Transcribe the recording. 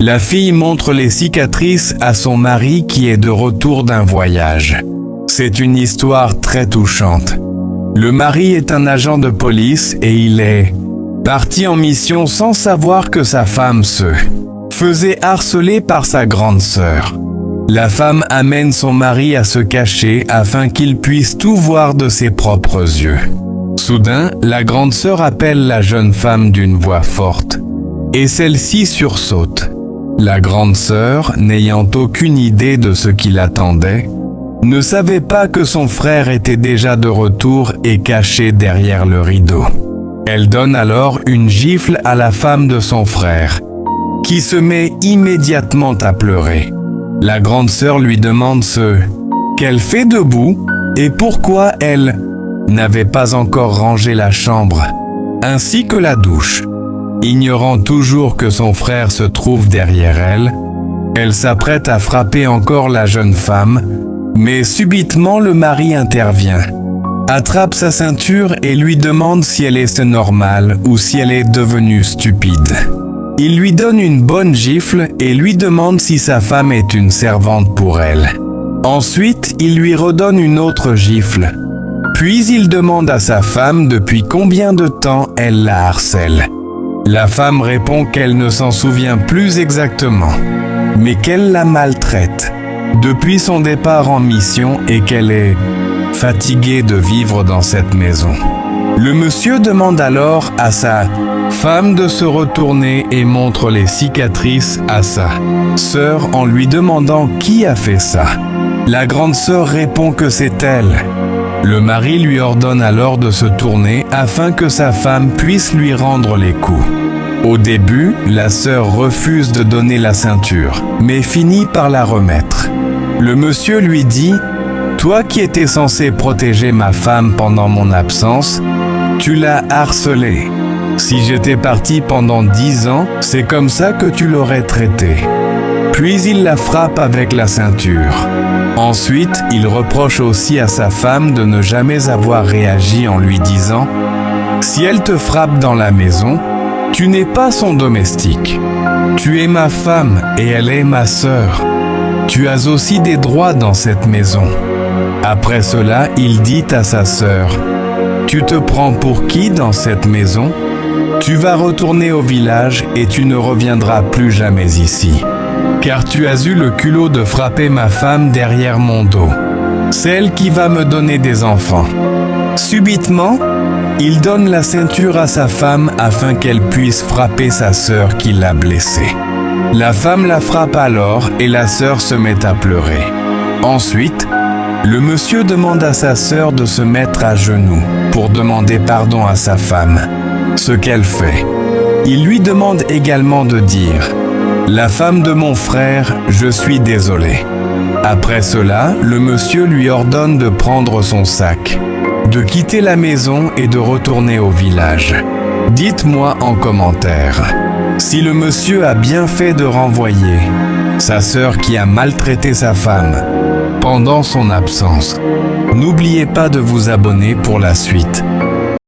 La fille montre les cicatrices à son mari qui est de retour d'un voyage. C'est une histoire très touchante. Le mari est un agent de police et il est parti en mission sans savoir que sa femme se faisait harceler par sa grande sœur. La femme amène son mari à se cacher afin qu'il puisse tout voir de ses propres yeux. Soudain, la grande sœur appelle la jeune femme d'une voix forte, et celle-ci sursaute. La grande sœur, n'ayant aucune idée de ce qui l'attendait, ne savait pas que son frère était déjà de retour et caché derrière le rideau. Elle donne alors une gifle à la femme de son frère, qui se met immédiatement à pleurer. La grande sœur lui demande ce qu'elle fait debout et pourquoi elle n'avait pas encore rangé la chambre, ainsi que la douche. Ignorant toujours que son frère se trouve derrière elle, elle s'apprête à frapper encore la jeune femme, mais subitement le mari intervient, attrape sa ceinture et lui demande si elle est normale ou si elle est devenue stupide. Il lui donne une bonne gifle et lui demande si sa femme est une servante pour elle. Ensuite, il lui redonne une autre gifle. Puis il demande à sa femme depuis combien de temps elle la harcèle. La femme répond qu'elle ne s'en souvient plus exactement, mais qu'elle la maltraite depuis son départ en mission et qu'elle est fatiguée de vivre dans cette maison. Le monsieur demande alors à sa femme de se retourner et montre les cicatrices à sa sœur en lui demandant qui a fait ça. La grande sœur répond que c'est elle. Le mari lui ordonne alors de se tourner afin que sa femme puisse lui rendre les coups. Au début, la sœur refuse de donner la ceinture, mais finit par la remettre. Le monsieur lui dit « Toi qui étais censé protéger ma femme pendant mon absence, tu l'as harcelée. Si j'étais parti pendant 10 ans, c'est comme ça que tu l'aurais traitée. » Puis il la frappe avec la ceinture. Ensuite, il reproche aussi à sa femme de ne jamais avoir réagi en lui disant « Si elle te frappe dans la maison, tu n'es pas son domestique. Tu es ma femme et elle est ma sœur. Tu as aussi des droits dans cette maison. » Après cela, il dit à sa sœur « Tu te prends pour qui dans cette maison? Tu vas retourner au village et tu ne reviendras plus jamais ici. Car tu as eu le culot de frapper ma femme derrière mon dos, celle qui va me donner des enfants. » Subitement, il donne la ceinture à sa femme afin qu'elle puisse frapper sa sœur qui l'a blessée. La femme la frappe alors et la sœur se met à pleurer. Ensuite, le monsieur demande à sa sœur de se mettre à genoux pour demander pardon à sa femme, ce qu'elle fait. Il lui demande également de dire « La femme de mon frère, je suis désolé. » Après cela, le monsieur lui ordonne de prendre son sac, de quitter la maison et de retourner au village. Dites-moi en commentaire si le monsieur a bien fait de renvoyer sa sœur qui a maltraité sa femme pendant son absence. N'oubliez pas de vous abonner pour la suite.